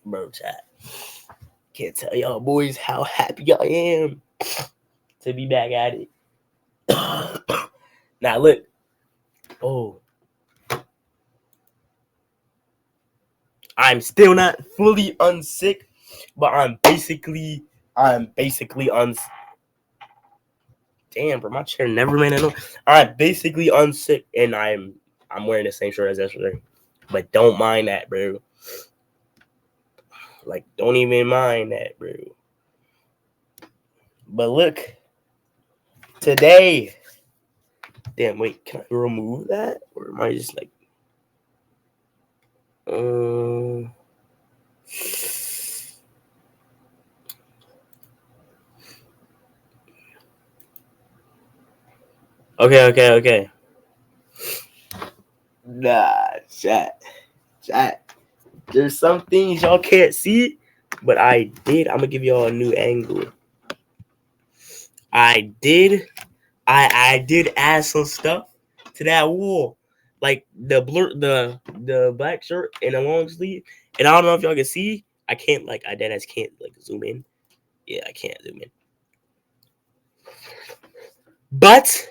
Bro, chat. Can't tell y'all boys how happy I am to be back at it. Now look. Oh. I'm still not fully unsick, but I'm basically Damn, bro, my chair never made a noise. I'm basically unsick, and I'm wearing the same shirt as yesterday. But don't mind that, bro. Like, don't even mind that, bro. But look, today. Damn, wait, can I remove that? Or am I just like. Okay. Nah, chat. There's some things y'all can't see, but I did. I'm gonna give y'all a new angle. I did add some stuff to that wall, like the black shirt and a long sleeve. And I don't know if y'all can see. I can't I deadass can't zoom in. Yeah, I can't zoom in. But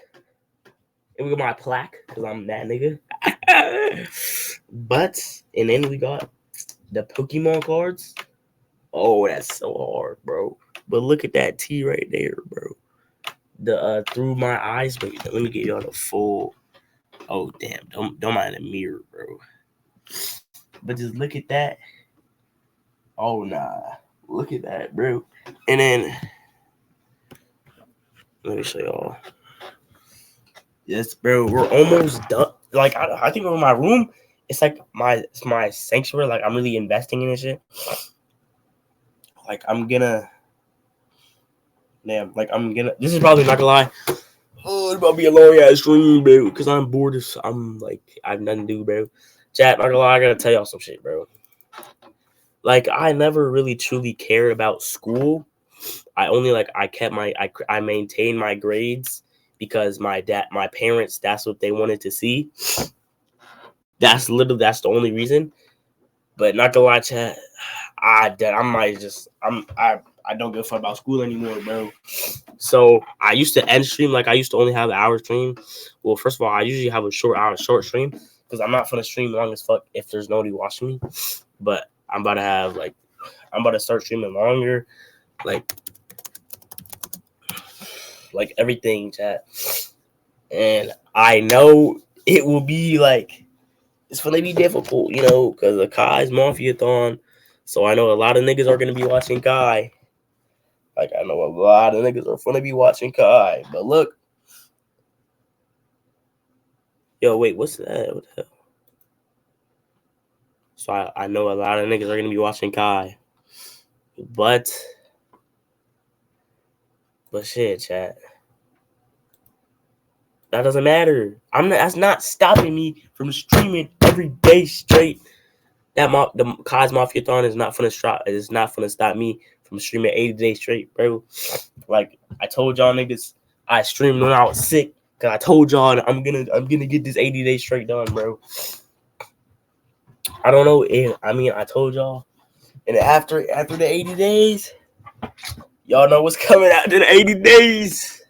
and we got my plaque because I'm that nigga. But and then we got the Pokemon cards. Oh, that's so hard, bro. But look at that T right there, bro. The through my eyes. Wait, let me get y'all the full. Oh damn! Don't mind the mirror, bro. But just look at that. Oh nah, look at that, bro. And then let me show y'all. Yes, bro, we're almost done. Like I think in my room, it's like my sanctuary. Like I'm really investing in this shit. Like I'm gonna. Damn, like I'm gonna. This is probably not gonna lie. Oh, it's about to be a long ass stream, bro. Cause I'm bored as I'm like I have nothing to do, bro. Chat, not gonna lie, I gotta tell y'all some shit, bro. Like I never really truly cared about school. I only I maintained my grades because my parents, that's what they wanted to see. That's the only reason. But not gonna lie, chat, I don't give a fuck about school anymore, bro. So I used to end stream I used to only have an hour stream. Well, first of all, I usually have a short stream because I'm not gonna stream long as fuck if there's nobody watching me. But I'm about to start streaming longer, like everything, chat. And I know it will be it's gonna be difficult, because of Kai's Mafia-thon. So I know a lot of niggas are gonna be watching Kai. Like I know a lot of niggas are gonna be watching Kai. But look, yo, wait, what's that? What the hell? So I know a lot of niggas are gonna be watching Kai. But shit, chat. That doesn't matter. That's not stopping me from streaming every day straight. The Kai's Mafia-thon is not gonna stop. It's not gonna stop me from streaming 80 days straight, bro. Like I told y'all niggas, I streamed when I was sick. Cause I told y'all I'm gonna get this 80 days straight done, bro. I don't know if I told y'all, and after the 80 days, y'all know what's coming after the 80 days.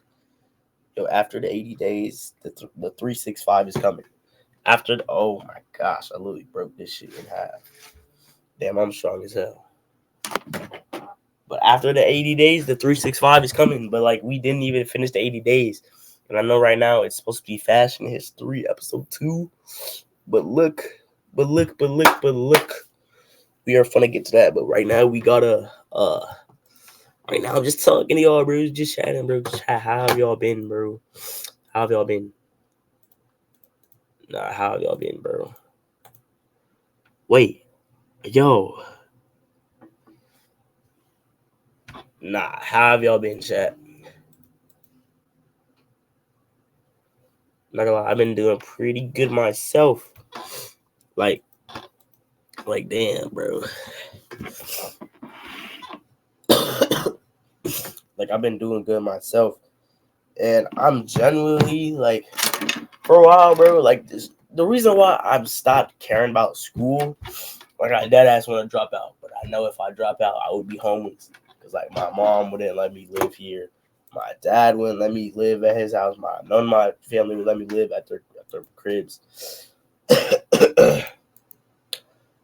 Yo, after the 80 days, the 365 is coming. Oh my gosh, I literally broke this shit in half. Damn, I'm strong as hell. But after the 80 days, the 365 is coming. But we didn't even finish the 80 days. And I know right now it's supposed to be Fashion History episode 2. But look. We are gonna get to that. But right now we gotta right now I'm just talking to y'all, bro. Just chatting, bro. How have y'all been, bro? How have y'all been? Nah, how have y'all been, bro? Wait. Yo. Nah, how have y'all been, chat? Not gonna lie, I've been doing pretty good myself. Like damn, bro. I've been doing good myself. And I'm genuinely, for a while, bro, the reason why I've stopped caring about school, Like I dead ass want to drop out, but I know if I drop out, I would be homeless. Cause like my mom wouldn't let me live here, my dad wouldn't let me live at his house. None of my family would let me live at their cribs.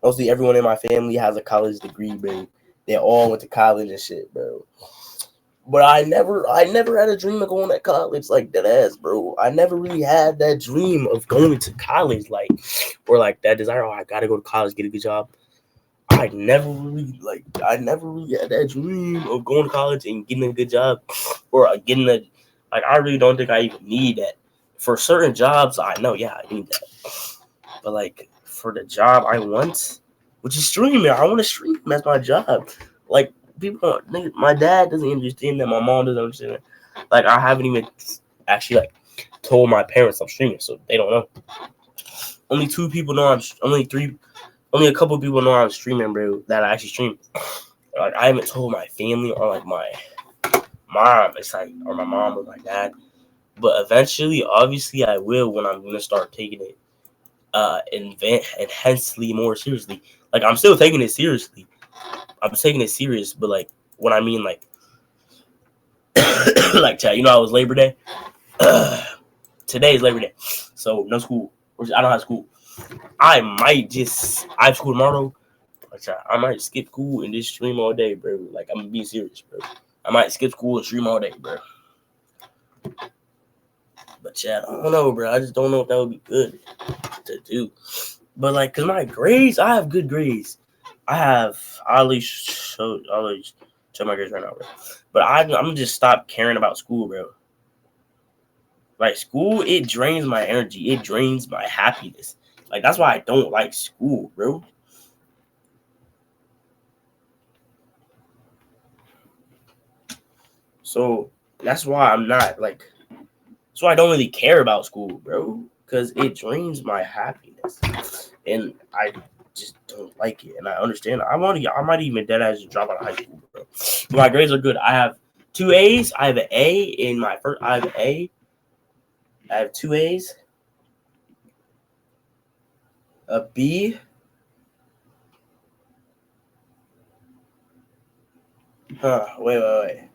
Mostly everyone in my family has a college degree, bro. They all went to college and shit, bro. But I never had a dream of going to college like that ass, bro. I never really had that dream of going to college, like, or like that desire. Oh, I gotta go to college, get a good job. I never really had that dream of going to college and getting a good job, or getting a like. I really don't think I even need that. For certain jobs, I know, yeah, I need that. But like for the job I want, which is streaming, I want to stream as my job. Like people, my dad doesn't understand that. My mom doesn't understand that. Like I haven't even actually like told my parents I'm streaming, so they don't know. Only two people know only a couple people know I'm streaming, bro. That I actually stream. Like I haven't told my family or like my mom. It's like or my mom or my dad. But eventually, obviously, I will when I'm gonna start taking it intensely more seriously. Like I'm still taking it seriously. I'm taking it serious, but like what I mean, like like chat. You know, it was Labor Day. Today is Labor Day, so no school. I don't have school. I have school tomorrow. I might skip school and just stream all day, bro. Like I'm being serious, bro. I might skip school and stream all day, bro. But yeah, I don't know, bro. I just don't know if that would be good to do. But like, cause my grades, I have good grades. I'll show my grades right now, bro. But I'm gonna just stop caring about school, bro. Like school, it drains my energy. It drains my happiness. Like that's why I don't like school, bro. So that's why I'm not like. That's why I don't really care about school, bro. Because it drains my happiness, and I just don't like it. And I understand. I might even dead ass drop out of high school, bro. But my grades are good. I have 2 A's. I have an A in my first. I have an A. I have 2 A's. A B. Wait.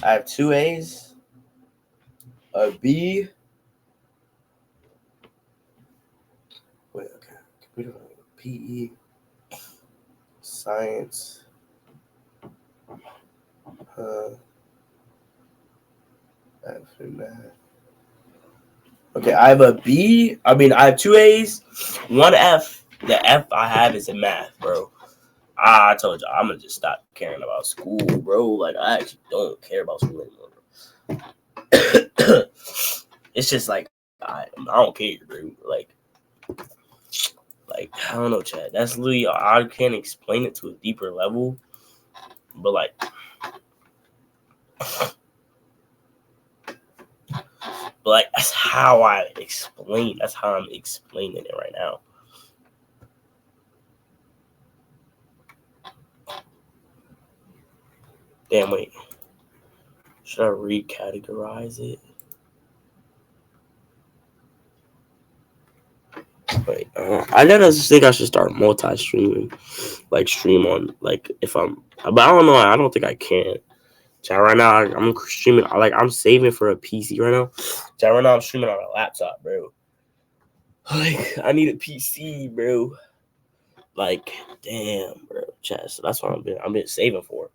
I have 2 A's. A B. Wait, okay. Computer, PE, science. Okay, I have a B. I have 2 A's, 1 F. The F I have is in math, bro. I told you, I'm gonna just stop caring about school, bro. Like, I actually don't care about school anymore, bro. It's just like, I don't care, bro. Like, I don't know, Chad. That's literally, I can't explain it to a deeper level, but like, that's how that's how I'm explaining it right now. Damn, wait. Should I recategorize it? Wait, I just think I should start multi-streaming, like stream on, like if I'm, but I don't know. I don't think I can. Chat right now, I'm streaming. Like I'm saving for a PC right now. Chat right now, I'm streaming on a laptop, bro. Like I need a PC, bro. Like damn, bro. Chat. So that's what I've been saving for.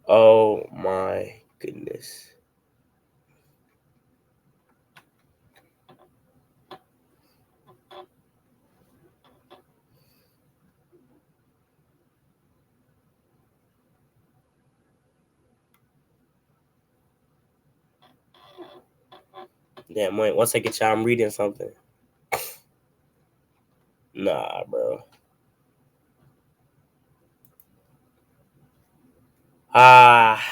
Oh my goodness. Damn, wait. One second, chat. I'm reading something. Nah, bro. Ah.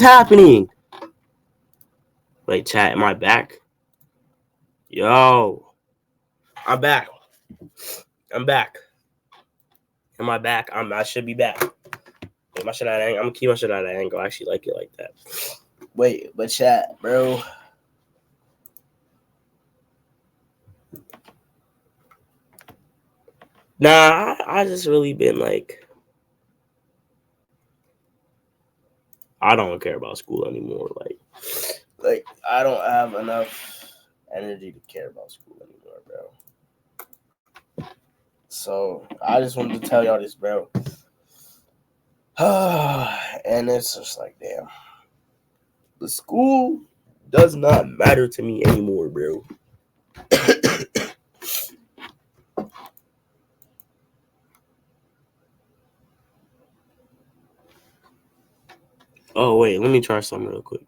happening? Wait, chat, am I back? Yo. I'm back. I'm back. Am I back? I should be back. Wait, my shit at angle. I'm gonna keep my shit at an angle. I actually like it like that. Wait, but chat, bro. Nah, I just really been like, I don't care about school anymore. Like I don't have enough energy to care about school anymore, bro. So I just wanted to tell y'all this, bro. And it's just like, damn. The school does not matter to me anymore, bro. Oh, wait, let me try something real quick.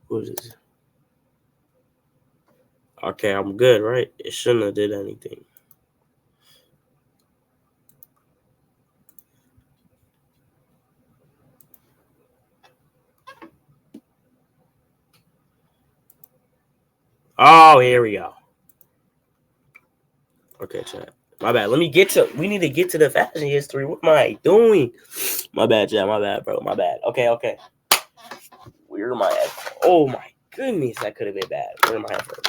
What is this? Okay, I'm good, right? It shouldn't have did anything. Oh, here we go. Okay, chat. My bad. We need to get to the fashion history. What am I doing? My bad, chat. My bad, bro. My bad. Okay. Where are my headphones? Oh my goodness, that could have been bad. Where are my headphones?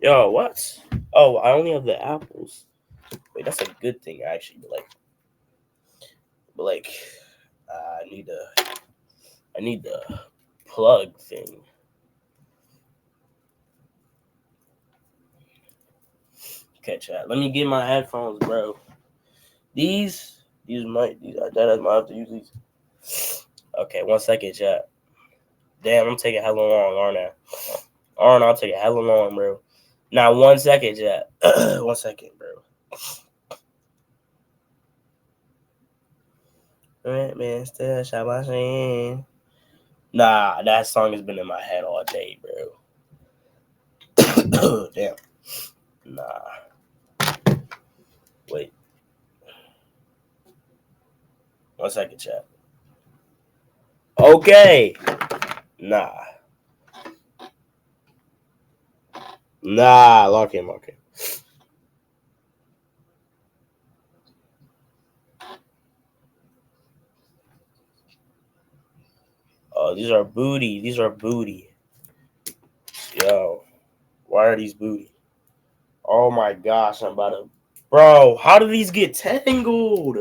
Yo, what? Oh, I only have the apples. Wait, that's a good thing, actually. But I need the plug thing. Okay, chat. Let me get my headphones, bro. That I might have to use these. Okay, 1 second, chat. Damn, I'm taking hella long, aren't I? I'll take hella long, bro. Now, 1 second, chat. 1 second, bro. Man, still shot my hand. Nah, that song has been in my head all day, bro. Damn. Nah. Wait. 1 second, chat. Okay. Nah, lock him. Okay. Oh, these are booty. Yo, why are these booty? Oh my gosh, I'm about to. Bro, how do these get tangled?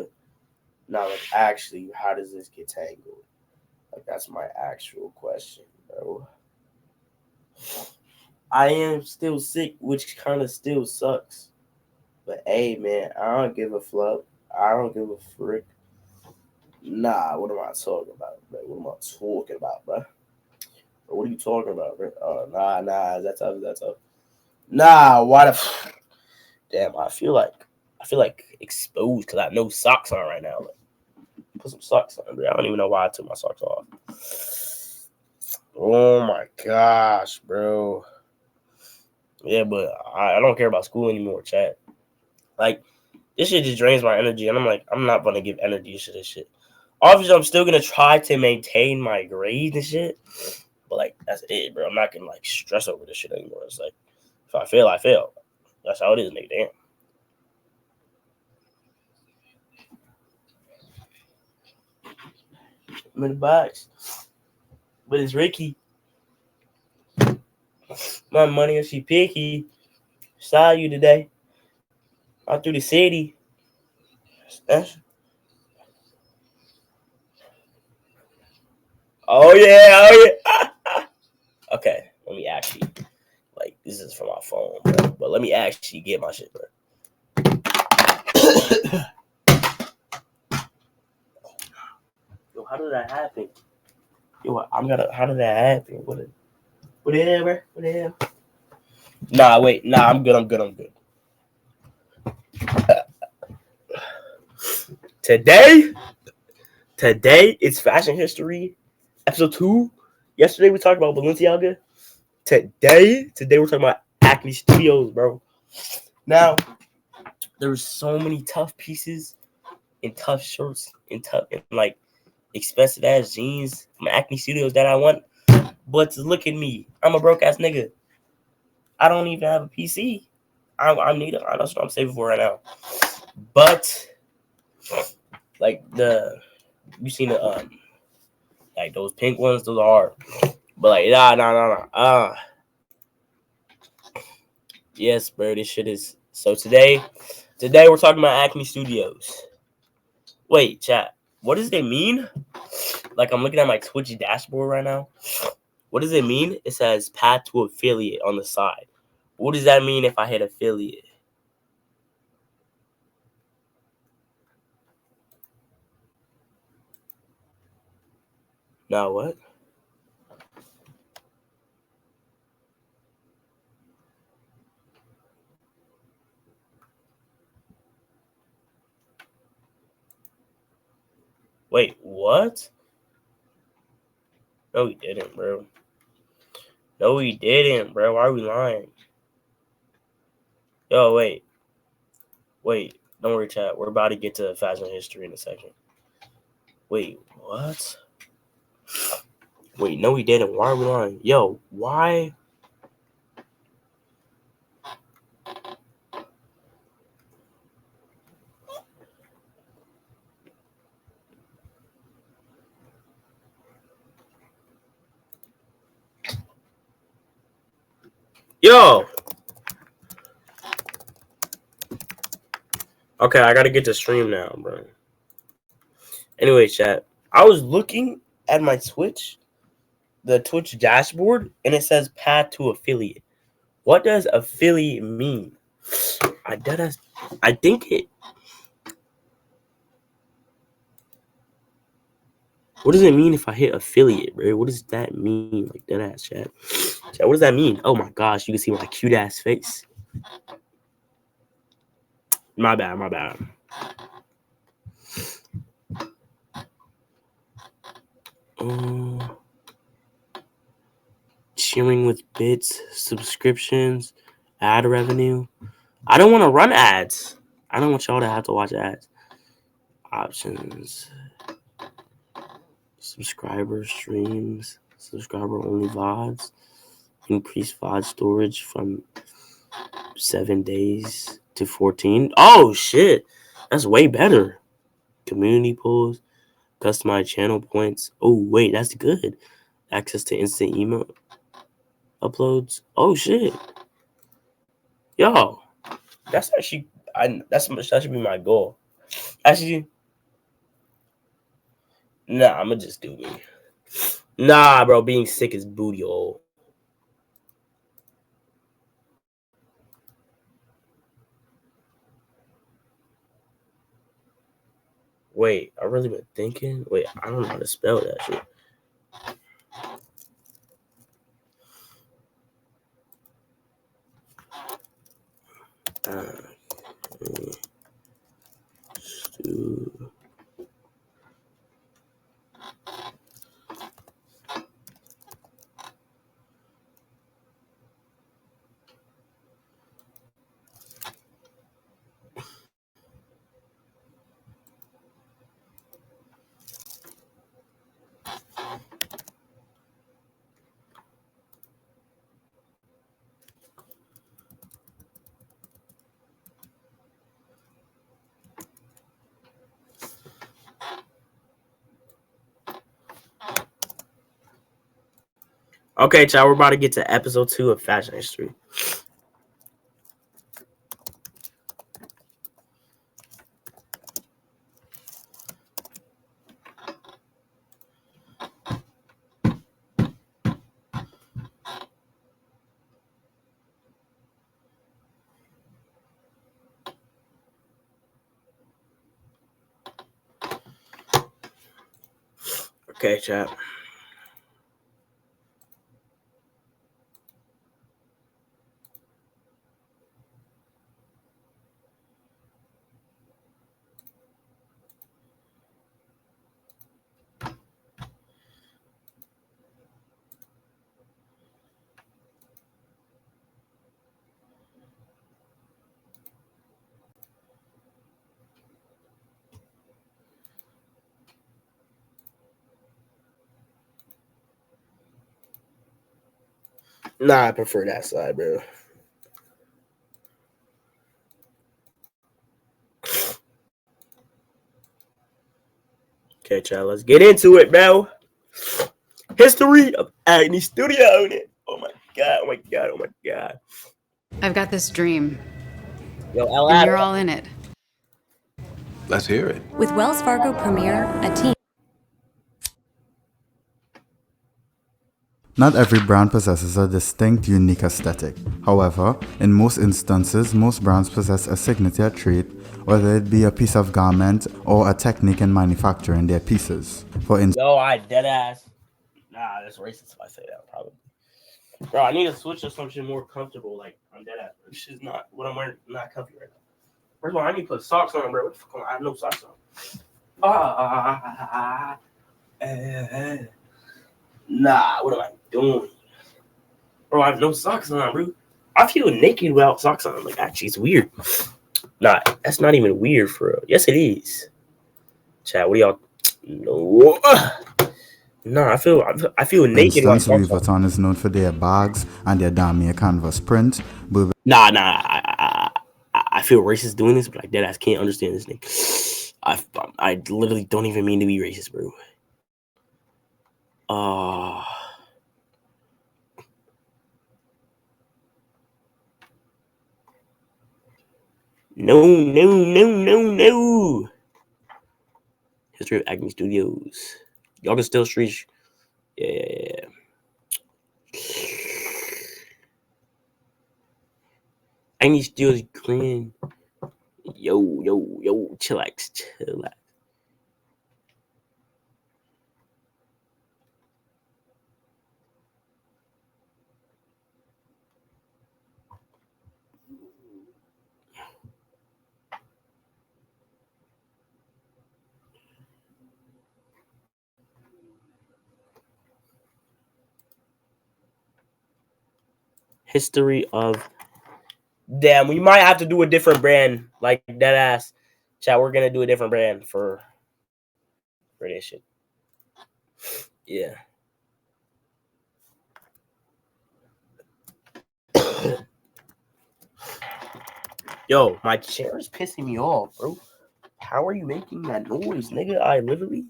Now, like, actually, how does this get tangled? Like, that's my actual question, bro. I am still sick, which kind of still sucks. But hey, man, I don't give a flip. I don't give a frick. Nah, what am I talking about, bro? What am I talking about, bro? What are you talking about, bro? Oh, nah, that's tough. Nah, why the damn, I feel like exposed because I have no socks on right now. Like, put some socks on, bro. I don't even know why I took my socks off. Oh my gosh, bro. Yeah, but I don't care about school anymore, chat. Like, this shit just drains my energy, and I'm like, I'm not gonna give energy to this shit. Obviously, I'm still gonna try to maintain my grades and shit, but like, that's it, bro. I'm not gonna like stress over this shit anymore. It's like, if I fail, I fail. That's how it is, nigga. Damn. I'm in the box, but it's Ricky. My money, if she picky, saw you today. Out through the city. Oh yeah. Okay, let me actually, like, this is from my phone, bro. But let me actually get my shit, bro. Yo, how did that happen? How did that happen? Whatever. Nah, wait. Nah, I'm good. Today, it's fashion history, episode 2. Yesterday we talked about Balenciaga. Today we're talking about Acne Studios, bro. Now, There's so many tough pieces and tough shorts and like expensive ass jeans from Acne Studios that I want. But look at me, I'm a broke ass nigga. I don't even have a PC. I need it. That's what I'm saving for right now. But like you seen the like those pink ones, those are hard. But like nah. Yes, bro, this shit is so today we're talking about Acme Studios. Wait, chat. What does it mean? Like I'm looking at my Twitch dashboard right now. What does it mean? It says path to affiliate on the side. What does that mean if I hit affiliate? Now what? Wait, what? No, he didn't, bro. No, he didn't, bro. Why are we lying? Yo, wait. Don't worry, chat. We're about to get to fashion history in a second. Wait, what? Wait, no, he didn't. Why are we lying? Yo, why? Yo! Okay, I gotta get to stream now, bro. Anyway, chat. I was looking at my the Twitch dashboard, and it says path to affiliate. What does affiliate mean? I think it. What does it mean if I hit affiliate, bro? What does that mean? Like that ass chat. Chat, what does that mean? Oh my gosh, you can see my cute ass face. My bad. Cheering with bits, subscriptions, ad revenue. I don't want to run ads. I don't want y'all to have to watch ads. Options. Subscriber streams. Subscriber only VODs. Increase VOD storage from 7 days to 14. Oh shit. That's way better. Community polls. Customized channel points. Oh wait, that's good. Access to instant email uploads. Oh shit. Yo. That's actually that should be my goal. Actually, nah, I'ma just do me. Nah, bro, being sick is booty hole. Wait, I really been thinking. Wait, I don't know how to spell that shit. Okay, child, we're about to get to episode 2 of Fashion History. Okay, chat. Nah, I prefer that side, bro. Okay, child, let's get into it, bro. History of Agony Studio. Oh my god, oh my god, oh my god. I've got this dream. Yo, And you're all in it. Let's hear it. With Wells Fargo Premier, a team. Not every brand possesses a distinct, unique aesthetic. However, in most instances, most brands possess a signature trait, whether it be a piece of garment or a technique in manufacturing their pieces. For instance, yo, I dead ass. Nah, that's racist if I say that, probably. Bro, I need to switch to something more comfortable. Like, I'm dead ass. This is not what I'm wearing. Not comfy right now. First of all, I need to put socks on, bro. What the fuck? I have no socks on. Nah, what am I doing? Bro, I have no socks on, bro. I feel naked without socks on. Like, actually, it's weird. Nah, that's not even weird for real. Yes, it is. Chat, what do y'all... No. Nah, I feel naked. For instance, Louis Vuitton is known for their bags and their damier canvas print. But Nah. I feel racist doing this, but I deadass can't understand this thing. I literally don't even mean to be racist, bro. No. History of Acme Studios. Y'all can still street. Yeah. Acme Studios clean. Yo. Chillax. History of... Damn, we might have to do a different brand. Like, that ass. Chat, we're going to do a different brand for this shit. Yeah. Yo, my chair is pissing me off, bro. How are you making that noise, nigga? I literally...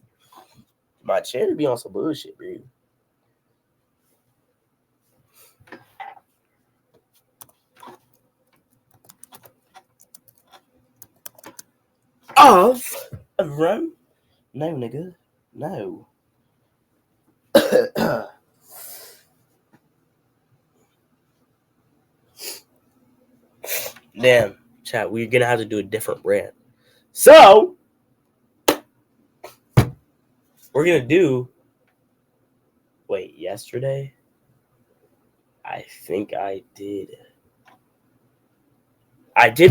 My chair be on some bullshit, bro. Of Rome? No, nigga. No. Damn, chat, we're gonna have to do a different brand. So we're gonna do... Wait, yesterday? I think I did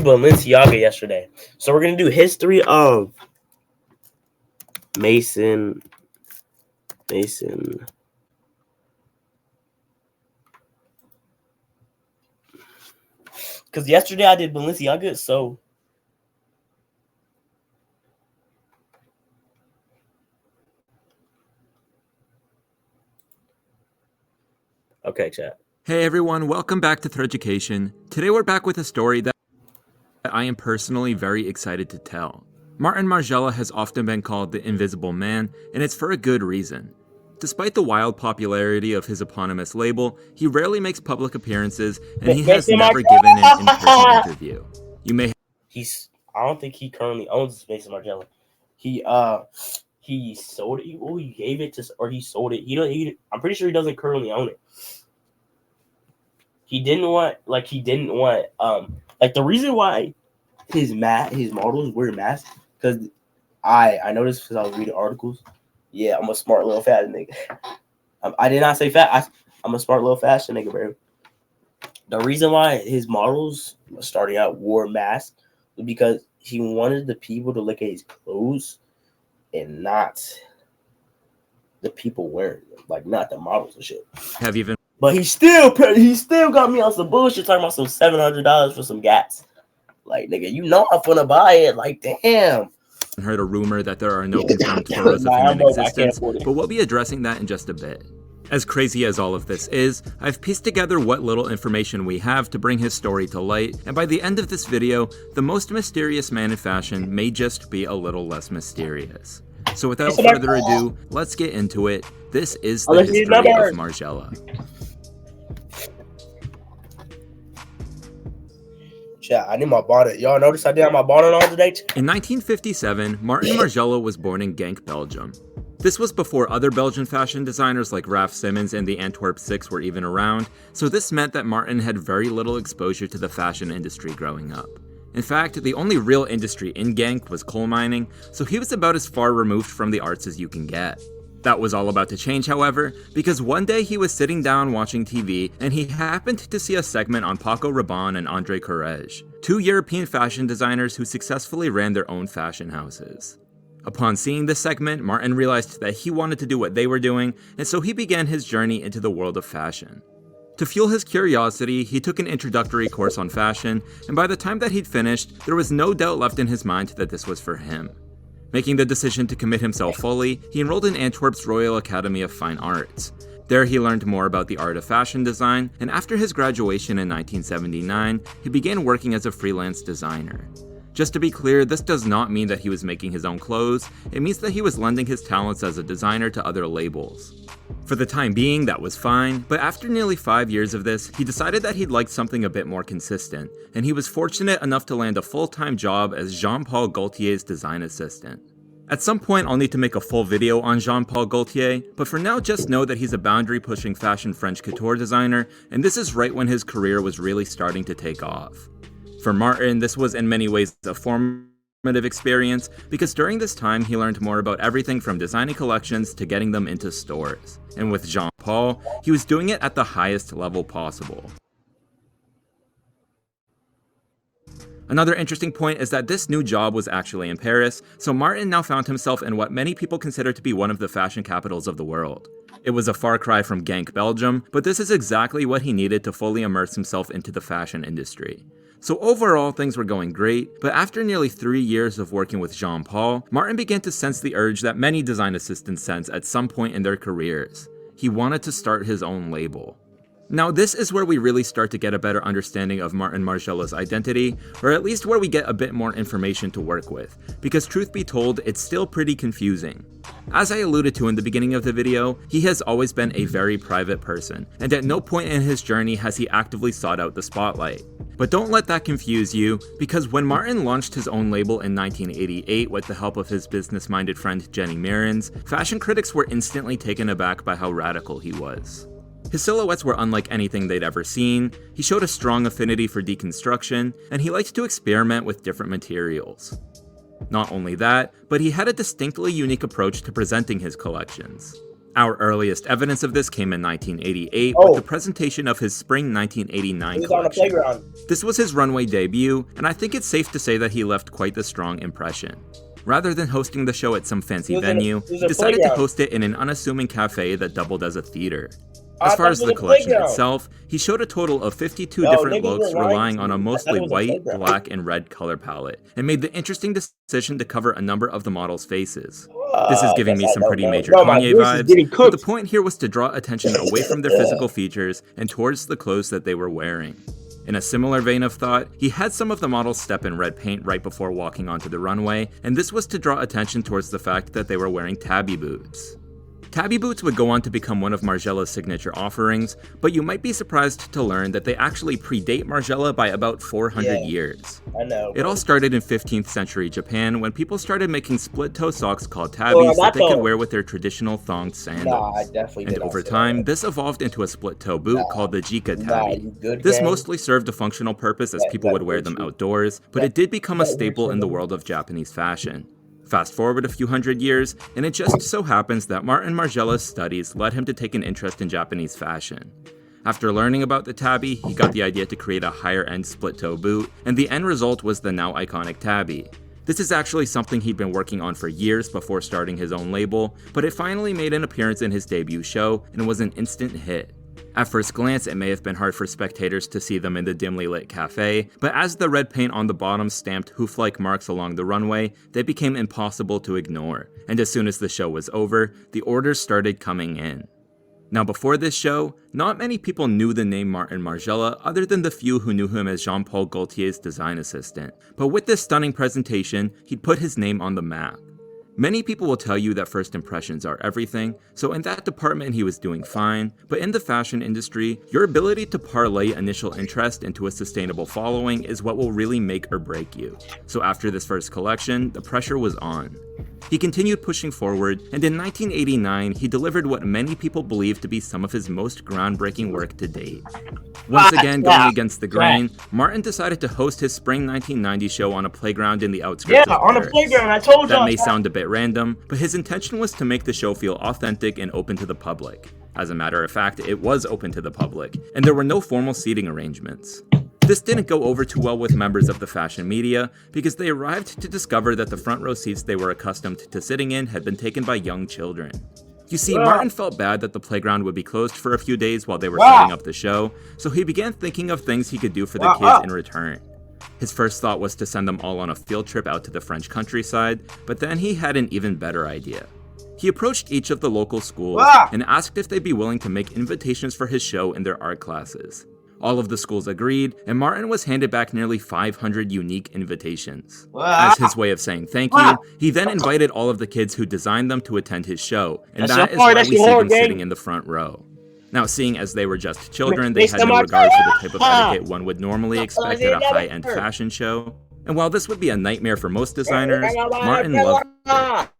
Balenciaga yesterday. So we're gonna do history of Mason. Because yesterday I did Balenciaga, so okay, chat. Hey everyone, welcome back to Threaducation. Today we're back with a story that I am personally very excited to tell. Martin Margiela has often been called the Invisible Man, and it's for a good reason. Despite the wild popularity of his eponymous label, he rarely makes public appearances, and he has never given an in-person interview. I don't think he currently owns Mason Margiela. He sold it. Oh, he gave it to, or he sold it. I'm pretty sure he doesn't currently own it. He didn't want the reason why his models wear masks, because I noticed because I was reading articles. Yeah, I'm a smart little fat nigga. I did not say fat. I'm a smart little fashion nigga, bro. The reason why his models starting out wore masks was because he wanted the people to look at his clothes and not the people wearing them, like not the models and shit. But he still got me on some bullshit talking about some $700 for some gats. Like, nigga, you know I'm gonna buy it. Like, damn. Heard a rumor that there are no confirmed photos of him in existence, but we'll be addressing that in just a bit. As crazy as all of this is, I've pieced together what little information we have to bring his story to light, and by the end of this video, the most mysterious man in fashion may just be a little less mysterious. So without further ado, let's get into it. This is the history of Margiela. Yeah, I need my bonnet. Y'all notice I didn't have my bonnet on today? In 1957, Martin Margiela was born in Genk, Belgium. This was before other Belgian fashion designers like Raf Simons and the Antwerp Six were even around, so this meant that Martin had very little exposure to the fashion industry growing up. In fact, the only real industry in Genk was coal mining, so he was about as far removed from the arts as you can get. That was all about to change, however, because one day he was sitting down watching TV and he happened to see a segment on Paco Rabanne and André Courrèges, two European fashion designers who successfully ran their own fashion houses. Upon seeing this segment, Martin realized that he wanted to do what they were doing, and so he began his journey into the world of fashion. To fuel his curiosity, he took an introductory course on fashion, and by the time that he'd finished, there was no doubt left in his mind that this was for him. Making the decision to commit himself fully, he enrolled in Antwerp's Royal Academy of Fine Arts. There he learned more about the art of fashion design, and after his graduation in 1979, he began working as a freelance designer. Just to be clear, this does not mean that he was making his own clothes, it means that he was lending his talents as a designer to other labels. For the time being, that was fine, but after nearly 5 years of this, he decided that he'd like something a bit more consistent, and he was fortunate enough to land a full-time job as Jean-Paul Gaultier's design assistant. At some point, I'll need to make a full video on Jean-Paul Gaultier, but for now just know that he's a boundary-pushing fashion French couture designer, and this is right when his career was really starting to take off. For Martin, this was in many ways a formative experience because during this time he learned more about everything from designing collections to getting them into stores. And with Jean-Paul, he was doing it at the highest level possible. Another interesting point is that this new job was actually in Paris, so Martin now found himself in what many people consider to be one of the fashion capitals of the world. It was a far cry from Genk, Belgium, but this is exactly what he needed to fully immerse himself into the fashion industry. So overall, things were going great, but after nearly 3 years of working with Jean-Paul, Martin began to sense the urge that many design assistants sense at some point in their careers. He wanted to start his own label. Now this is where we really start to get a better understanding of Martin Margiela's identity, or at least where we get a bit more information to work with, because truth be told, it's still pretty confusing. As I alluded to in the beginning of the video, he has always been a very private person, and at no point in his journey has he actively sought out the spotlight. But don't let that confuse you, because when Martin launched his own label in 1988 with the help of his business-minded friend Jenny Meerens, fashion critics were instantly taken aback by how radical he was. His silhouettes were unlike anything they'd ever seen, he showed a strong affinity for deconstruction, and he liked to experiment with different materials. Not only that, but he had a distinctly unique approach to presenting his collections. Our earliest evidence of this came in 1988 with the presentation of his spring 1989 collection. This was his runway debut, and I think it's safe to say that he left quite the strong impression. Rather than hosting the show at some fancy venue, he decided to host it in an unassuming cafe that doubled as a theater. As far as the collection itself, he showed a total of 52 different looks relying on a mostly white, black, and red color palette, and made the interesting decision to cover a number of the models' faces. This is giving me some pretty major Kanye vibes, but the point here was to draw attention away from their physical features and towards the clothes that they were wearing. In a similar vein of thought, he had some of the models step in red paint right before walking onto the runway, and this was to draw attention towards the fact that they were wearing tabby boots. Tabby boots would go on to become one of Margiela's signature offerings, but you might be surprised to learn that they actually predate Margiela by about 400 years. I know. It all started in 15th century Japan when people started making split-toe socks called tabbies that they could wear with their traditional thonged sandals. And over time, this evolved into a split-toe boot called the Jika tabby. This mostly served a functional purpose as people would wear them outdoors, but it did become a staple in the world of Japanese fashion. Fast forward a few hundred years, and it just so happens that Martin Margiela's studies led him to take an interest in Japanese fashion. After learning about the tabby, he got the idea to create a higher-end split-toe boot, and the end result was the now iconic tabby. This is actually something he'd been working on for years before starting his own label, but it finally made an appearance in his debut show, and was an instant hit. At first glance, it may have been hard for spectators to see them in the dimly lit cafe, but as the red paint on the bottom stamped hoof-like marks along the runway, they became impossible to ignore, and as soon as the show was over, the orders started coming in. Now before this show, not many people knew the name Martin Margiela other than the few who knew him as Jean-Paul Gaultier's design assistant. But with this stunning presentation, he'd put his name on the map. Many people will tell you that first impressions are everything, so in that department he was doing fine, but in the fashion industry, your ability to parlay initial interest into a sustainable following is what will really make or break you. So after this first collection, the pressure was on. He continued pushing forward, and in 1989, he delivered what many people believe to be some of his most groundbreaking work to date. Once again, going against the grain, Martin decided to host his spring 1990 show on a playground in the outskirts of on Paris. a playground. I told you. That may sound a bit random, but his intention was to make the show feel authentic and open to the public. As a matter of fact, it was open to the public, and there were no formal seating arrangements. This didn't go over too well with members of the fashion media because they arrived to discover that the front row seats they were accustomed to sitting in had been taken by young children. You see, Martin felt bad that the playground would be closed for a few days while they were setting up the show, so he began thinking of things he could do for the kids in return. His first thought was to send them all on a field trip out to the French countryside, but then he had an even better idea. He approached each of the local schools and asked if they'd be willing to make invitations for his show in their art classes. All of the schools agreed, and Martin was handed back nearly 500 unique invitations. As his way of saying thank you, he then invited all of the kids who designed them to attend his show, and that is why we see them sitting in the front row. Now, seeing as they were just children, they had no regard for the type of etiquette one would normally expect at a high-end fashion show. And while this would be a nightmare for most designers, Martin loved it.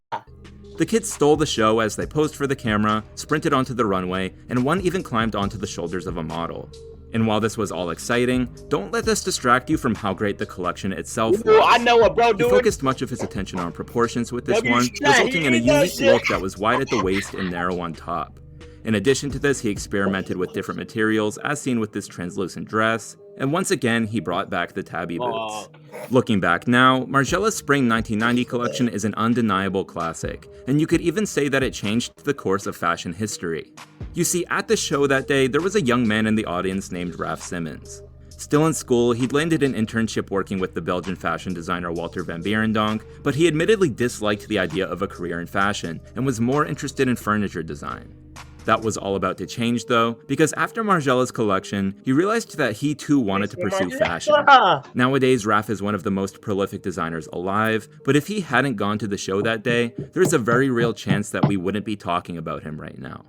The kids stole the show as they posed for the camera, sprinted onto the runway, and one even climbed onto the shoulders of a model. And while this was all exciting, don't let this distract you from how great the collection itself was. I know what bro He focused much of his attention on proportions with this one, resulting in a unique look that was wide at the waist and narrow on top. In addition to this, he experimented with different materials, as seen with this translucent dress, and once again, he brought back the tabby boots. Looking back now, Margiela's Spring 1990 collection is an undeniable classic, and you could even say that it changed the course of fashion history. You see, at the show that day, there was a young man in the audience named Raf Simons. Still in school, he'd landed an internship working with the Belgian fashion designer Walter van Beirendonck, but he admittedly disliked the idea of a career in fashion and was more interested in furniture design. That was all about to change though, because after Margiela's collection, he realized that he too wanted to pursue fashion. Nowadays, Raf is one of the most prolific designers alive, but if he hadn't gone to the show that day, there's a very real chance that we wouldn't be talking about him right now.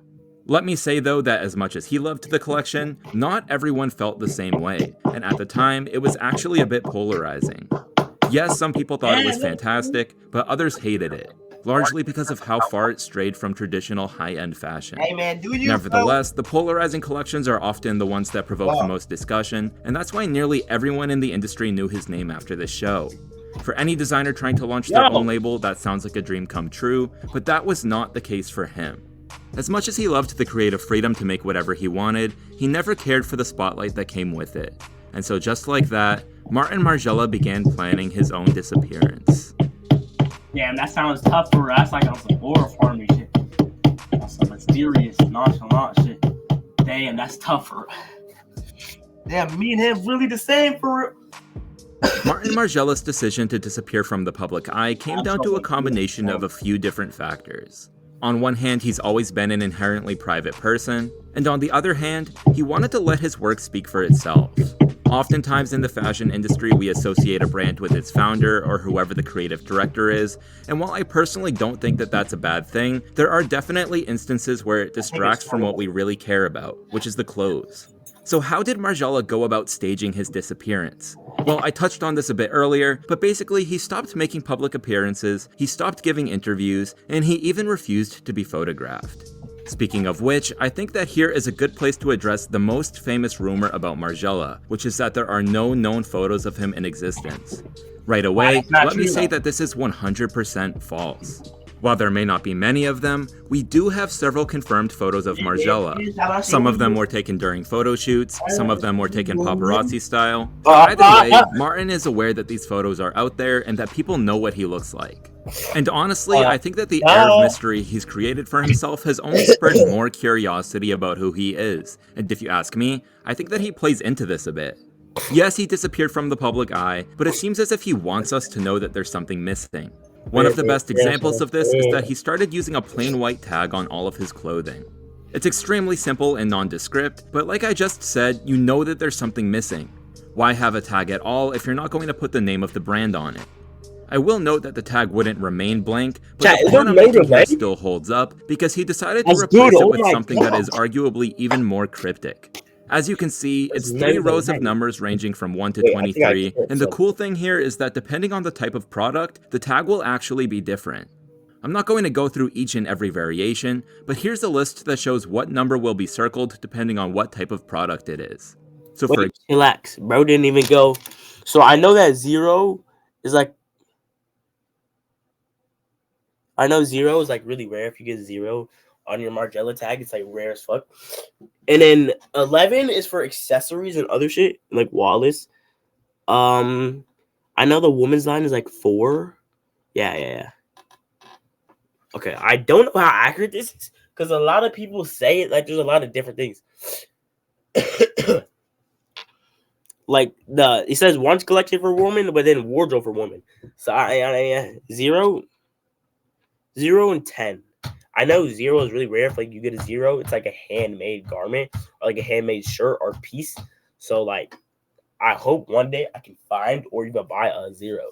Let me say though that as much as he loved the collection, not everyone felt the same way, and at the time, it was actually a bit polarizing. Yes, some people thought it was fantastic, but others hated it, largely because of how far it strayed from traditional high-end fashion. Nevertheless, the polarizing collections are often the ones that provoke the most discussion, and that's why nearly everyone in the industry knew his name after this show. For any designer trying to launch their own label, that sounds like a dream come true, but that was not the case for him. As much as he loved the creative freedom to make whatever he wanted, he never cared for the spotlight that came with it. And so just like that, Martin Margiela began planning his own disappearance. Damn, that sounds tough for us. That's like on some horror farming shit. That's some mysterious, nonchalant shit. Damn, that's tougher. Damn, me and him really the same for real. Martin Margiela's decision to disappear from the public eye came down to a combination of a few different factors. On one hand, he's always been an inherently private person, and on the other hand, he wanted to let his work speak for itself. Oftentimes in the fashion industry, we associate a brand with its founder or whoever the creative director is, and while I personally don't think that that's a bad thing, there are definitely instances where it distracts from what we really care about, which is the clothes. So how did Margiela go about staging his disappearance? Well, I touched on this a bit earlier, but basically he stopped making public appearances, he stopped giving interviews, and he even refused to be photographed. Speaking of which, I think that here is a good place to address the most famous rumor about Margiela, which is that there are no known photos of him in existence. Right away, let me say that this is 100% false. While there may not be many of them, we do have several confirmed photos of Margiela. Some of them were taken during photo shoots, some of them were taken paparazzi style. Either way, Martin is aware that these photos are out there and that people know what he looks like. And honestly, I think that the air of mystery he's created for himself has only spurred more curiosity about who he is. And if you ask me, I think that he plays into this a bit. Yes, he disappeared from the public eye, but it seems as if he wants us to know that there's something missing. One of the best examples of this is that he started using a plain white tag on all of his clothing. It's extremely simple and nondescript, but like I just said, you know that there's something missing. Why have a tag at all if you're not going to put the name of the brand on it? I will note that the tag wouldn't remain blank, but Chat, the is point I'm there making here logo, still holds up because he decided to That's replace good, it oh with my something that God. is arguably even more cryptic. As you can see, it's That's 3 nice, rows of nice. numbers ranging from 1 to Wait, I think I 23, clicked and the something. cool thing here is that depending on the type of product, the tag will actually be different. I'm not going to go through each and every variation, but here's a list that shows what number will be circled depending on what type of product it is. So for Wait, relax. Bro didn't even go. So I know that 0 is like. I know 0 is like really rare. If you get 0 on your Margiela tag, it's like rare as fuck. And then 11 is for accessories and other shit, like wallets. I know the woman's line is like 4. Yeah. Okay, I don't know how accurate this is because a lot of people say it like there's a lot of different things. Like it says once collection for woman, but then wardrobe for woman. So I 0 and 10. I know 0 is really rare. If like you get a 0, it's like a handmade garment or like a handmade shirt or piece. So like, I hope one day I can find or even buy a 0.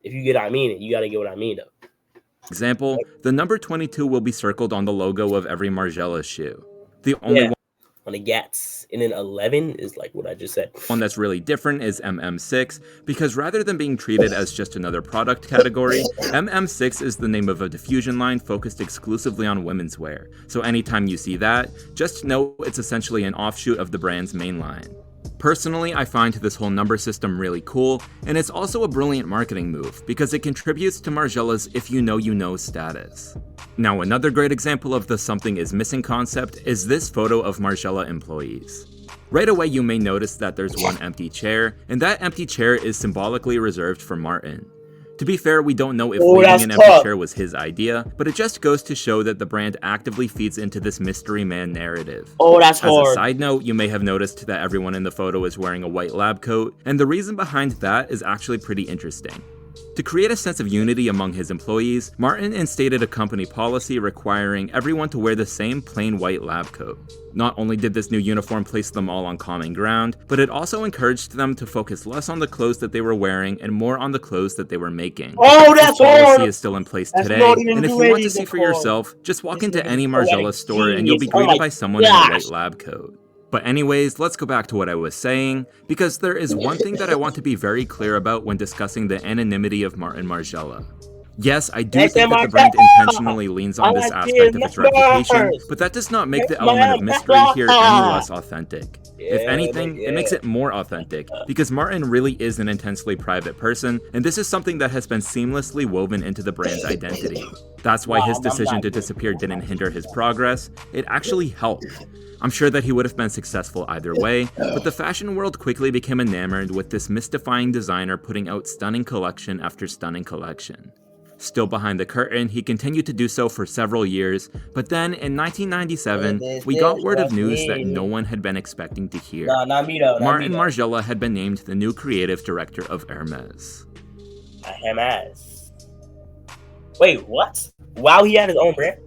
If you get what I mean, you gotta get what I mean though. example, the number 22 will be circled on the logo of every Margiela shoe. The only On the Gats, and then 11 is like what I just said. one that's really different is MM6, because rather than being treated as just another product category, MM6 is the name of a diffusion line focused exclusively on women's wear. So anytime you see that, just know it's essentially an offshoot of the brand's main line. Personally, I find this whole number system really cool, and it's also a brilliant marketing move because it contributes to Margiela's if you know status. Now, another great example of the something is missing concept is this photo of Margiela employees. Right away, you may notice that there's one empty chair, and that empty chair is symbolically reserved for Martin. To be fair, we don't know if leaving an empty chair was his idea, but it just goes to show that the brand actively feeds into this mystery man narrative. Oh, that's As a hard. side note, you may have noticed that everyone in the photo is wearing a white lab coat, and the reason behind that is actually pretty interesting. To create a sense of unity among his employees, Martin instated a company policy requiring everyone to wear the same plain white lab coat. Not only did this new uniform place them all on common ground, but it also encouraged them to focus less on the clothes that they were wearing and more on the clothes that they were making. Oh, that's This policy hard. is still in place That's today, not even and if you doing want to see anything for hard. yourself, just walk This into is any poetic Margiela store and you'll be genius. Oh greeted my by someone in a white gosh. lab coat. But anyways, let's go back to what I was saying, because there is one thing that I want to be very clear about when discussing the anonymity of Martin Margiela. Yes, I do think that the brand intentionally leans on this aspect of its reputation, but that does not make the element of mystery here any less authentic. If anything, it makes it more authentic, because Martin really is an intensely private person, and this is something that has been seamlessly woven into the brand's identity. That's why his decision to disappear didn't hinder his progress, it actually helped. I'm sure that he would have been successful either way, but the fashion world quickly became enamored with this mystifying designer putting out stunning collection after stunning collection. Still behind the curtain, he continued to do so for several years, but then in 1997, we got word of news that no one had been expecting to hear. Nah, not me though. Martin Margiela had been named the new creative director of Hermes. Hermes. Wait, what? Wow, he had his own brand.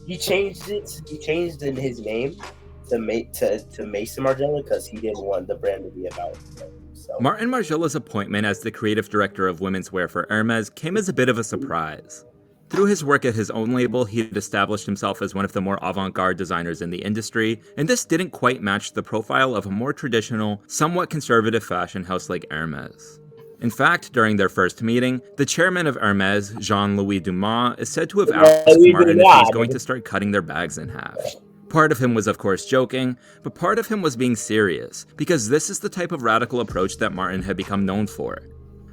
He changed it. He changed his name to Mason Margiela because he didn't want the brand to be about himself. Martin Margiela's appointment as the creative director of women's wear for Hermes came as a bit of a surprise. Through his work at his own label, he had established himself as one of the more avant-garde designers in the industry, and this didn't quite match the profile of a more traditional, somewhat conservative fashion house like Hermes. In fact, during their first meeting, the chairman of Hermes, Jean-Louis Dumas, is said to have asked Martin if he was going to start cutting their bags in half. Part of him was of course joking, but part of him was being serious, because this is the type of radical approach that Martin had become known for.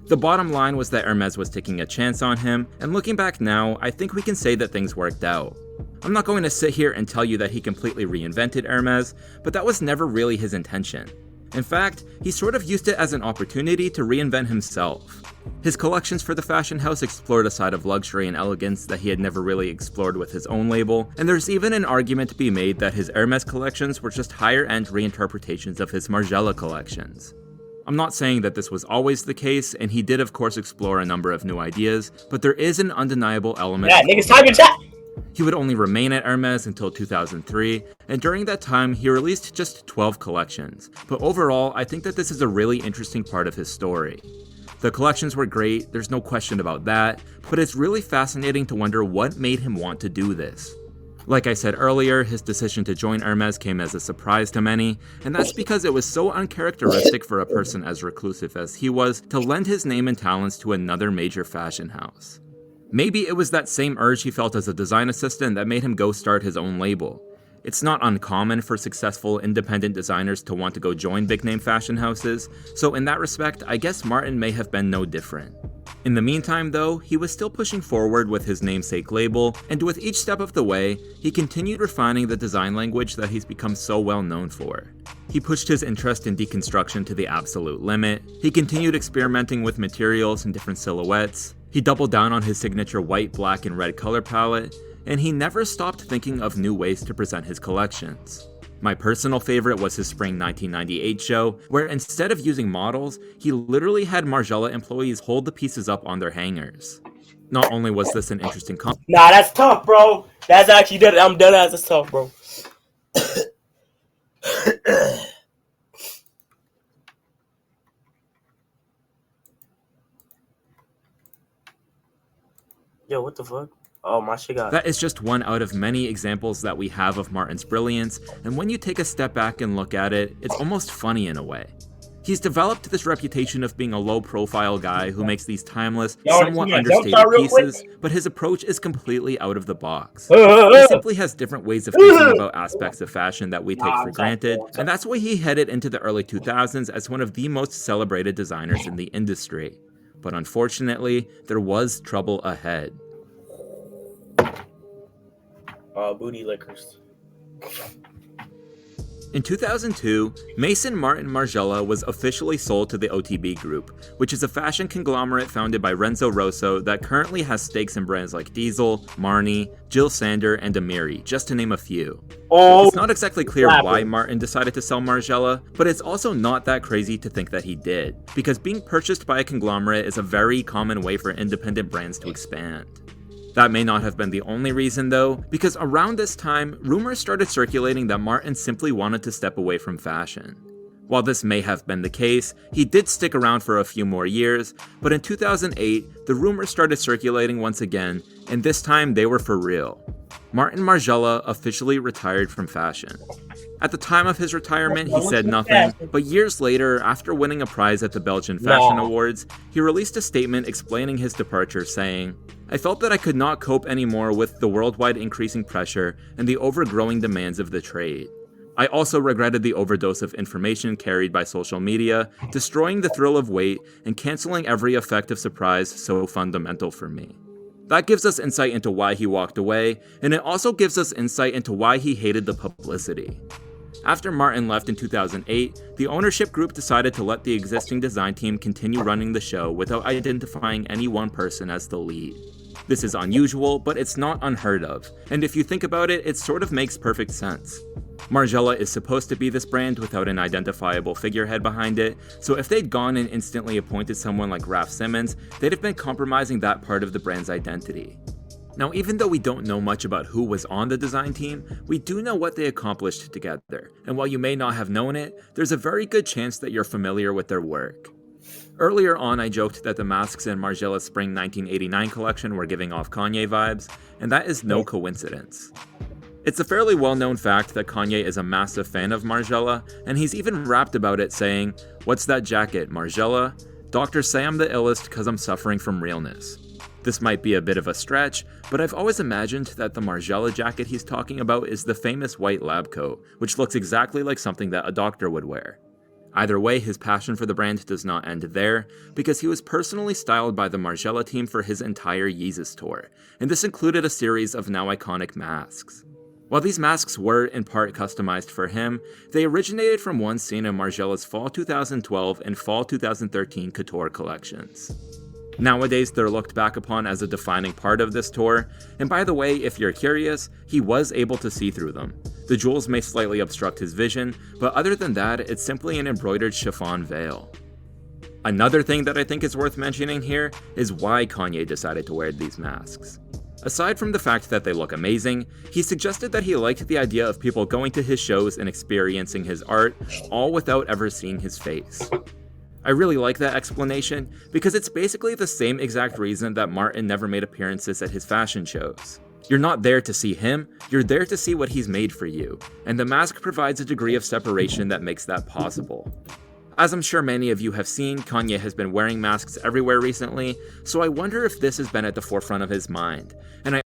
The bottom line was that Hermes was taking a chance on him, and looking back now, I think we can say that things worked out. I'm not going to sit here and tell you that he completely reinvented Hermes, but that was never really his intention. In fact, he sort of used it as an opportunity to reinvent himself. His collections for the fashion house explored a side of luxury and elegance that he had never really explored with his own label, and there's even an argument to be made that his Hermes collections were just higher-end reinterpretations of his Margiela collections. I'm not saying that this was always the case, and he did of course explore a number of new ideas, but there is an undeniable element. Yeah, niggas type in chat. He would only remain at Hermes until 2003, and during that time, he released just 12 collections. But overall, I think that this is a really interesting part of his story. The collections were great, there's no question about that, but it's really fascinating to wonder what made him want to do this. Like I said earlier, his decision to join Hermes came as a surprise to many, and that's because it was so uncharacteristic for a person as reclusive as he was to lend his name and talents to another major fashion house. Maybe it was that same urge he felt as a design assistant that made him go start his own label. It's not uncommon for successful independent designers to want to go join big-name fashion houses, so in that respect, I guess Martin may have been no different. In the meantime though, he was still pushing forward with his namesake label, and with each step of the way, he continued refining the design language that he's become so well known for. He pushed his interest in deconstruction to the absolute limit, he continued experimenting with materials and different silhouettes, he doubled down on his signature white, black, and red color palette, and he never stopped thinking of new ways to present his collections. My personal favorite was his spring 1998 show, where instead of using models, he literally had Margiela employees hold the pieces up on their hangers. Not only was this an interesting Nah, that's tough, bro. That's actually dead. I'm dead as it's tough, bro. Yo, what the fuck? Oh, my shit got... That is just one out of many examples that we have of Martin's brilliance, and when you take a step back and look at it, it's almost funny in a way. He's developed this reputation of being a low-profile guy who makes these timeless, somewhat understated pieces, but his approach is completely out of the box. He simply has different ways of thinking about aspects of fashion that we take for granted, and that's why he headed into the early 2000s as one of the most celebrated designers in the industry. But unfortunately, there was trouble ahead. Booty liquors. In 2002, Maison Martin Margiela was officially sold to the OTB Group, which is a fashion conglomerate founded by Renzo Rosso that currently has stakes in brands like Diesel, Marni, Jil Sander, and Amiri, just to name a few. It's not exactly clear why Martin decided to sell Margiela, but it's also not that crazy to think that he did, because being purchased by a conglomerate is a very common way for independent brands to expand. That may not have been the only reason though, because around this time, rumors started circulating that Martin simply wanted to step away from fashion. While this may have been the case, he did stick around for a few more years, but in 2008, the rumors started circulating once again, and this time they were for real. Martin Margiela officially retired from fashion. At the time of his retirement, he said nothing, but years later, after winning a prize at the Belgian Fashion Awards, he released a statement explaining his departure, saying, "I felt that I could not cope anymore with the worldwide increasing pressure and the overgrowing demands of the trade. I also regretted the overdose of information carried by social media, destroying the thrill of weight and canceling every effect of surprise so fundamental for me." That gives us insight into why he walked away, and it also gives us insight into why he hated the publicity. After Martin left in 2008, the ownership group decided to let the existing design team continue running the show without identifying any one person as the lead. This is unusual, but it's not unheard of, and if you think about it, it sort of makes perfect sense. Margiela is supposed to be this brand without an identifiable figurehead behind it, so if they'd gone and instantly appointed someone like Raf Simons, they'd have been compromising that part of the brand's identity. Now, even though we don't know much about who was on the design team, we do know what they accomplished together, and while you may not have known it, there's a very good chance that you're familiar with their work. Earlier on, I joked that the masks in Margiela's spring 1989 collection were giving off Kanye vibes, and that is no coincidence. It's a fairly well-known fact that Kanye is a massive fan of Margiela, and he's even rapped about it saying, "What's that jacket, Margiela? Doctors say I'm the illest cause I'm suffering from realness." This might be a bit of a stretch, but I've always imagined that the Margiela jacket he's talking about is the famous white lab coat, which looks exactly like something that a doctor would wear. Either way, his passion for the brand does not end there, because he was personally styled by the Margiela team for his entire Yeezus tour, and this included a series of now iconic masks. While these masks were in part customized for him, they originated from one seen in Margiela's Fall 2012 and Fall 2013 couture collections. Nowadays, they're looked back upon as a defining part of this tour, and by the way, if you're curious, he was able to see through them. The jewels may slightly obstruct his vision, but other than that, it's simply an embroidered chiffon veil. Another thing that I think is worth mentioning here is why Kanye decided to wear these masks. Aside from the fact that they look amazing, he suggested that he liked the idea of people going to his shows and experiencing his art, all without ever seeing his face. I really like that explanation, because it's basically the same exact reason that Martin never made appearances at his fashion shows. You're not there to see him, you're there to see what he's made for you, and the mask provides a degree of separation that makes that possible. As I'm sure many of you have seen, Kanye has been wearing masks everywhere recently, so I wonder if this has been at the forefront of his mind, and I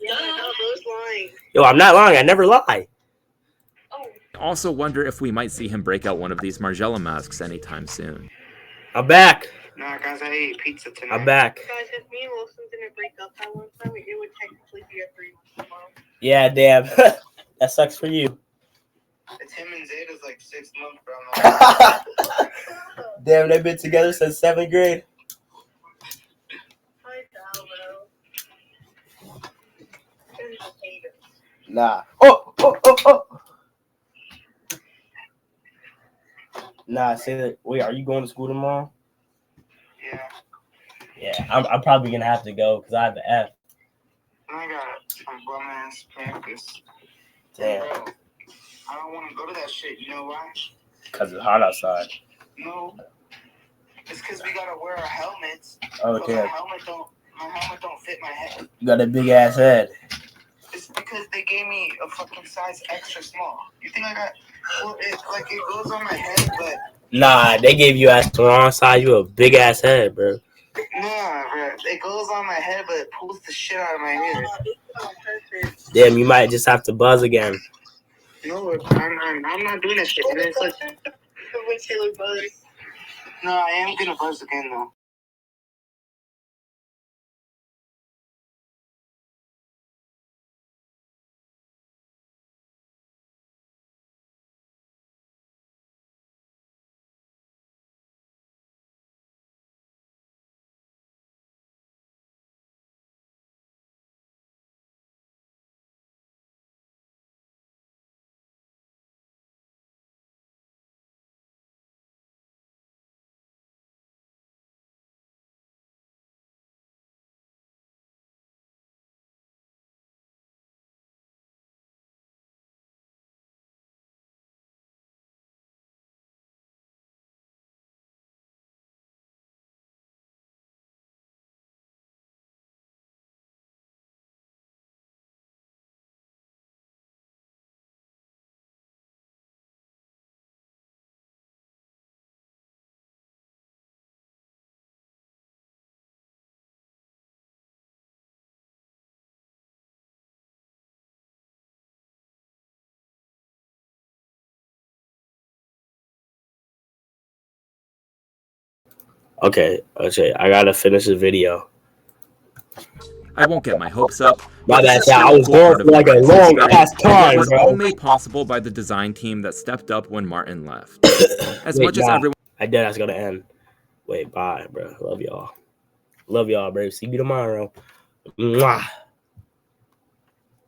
Yeah, Bro's lying. Yo, I'm not lying. I never lie. Oh, I also wonder if we might see him break out one of these Margiela masks anytime soon. I'm back. Nah, guys, I ate pizza tonight. I'm back. guys, if me and Wilson didn't break up that one time, it would technically be a 3 month tomorrow. Yeah, damn. That sucks for you. It's him and Zeta's like 6 months, bro. Damn, they've been together since 7th grade. I doubt, bro. There's haters. Nah. Oh. Nah, say that. Wait, are you going to school tomorrow? Yeah. Yeah, I'm probably gonna have to go because I have the F. I got some bum ass practice. Damn, Bro, I don't want to go to that shit. You know why? because it's hot outside. No. It's because we gotta wear our helmets. Oh But damn, my helmet don't fit my head. you got a big ass head. It's because they gave me a fucking size extra small. You think I got? Well, it goes on my head, but Nah, they gave you ass the wrong size. You a big ass head, bro. nah, bro. It goes on my head, but it pulls the shit out of my ear. Damn, you might just have to buzz again. No, I'm not doing that shit. And it's like, When Taylor Buzz. no, I am gonna buzz again though. Okay, I gotta finish the video. I won't get my hopes up. My but bad, this is yeah, still I a was cool going part for of like a Martin's long history, ass time, and it was bro. all made possible by the design team that stepped up when Martin left. As Wait, much as nah, everyone I did. That's gonna end. Wait, bye, bro. Love y'all, bro. See you tomorrow. Mwah.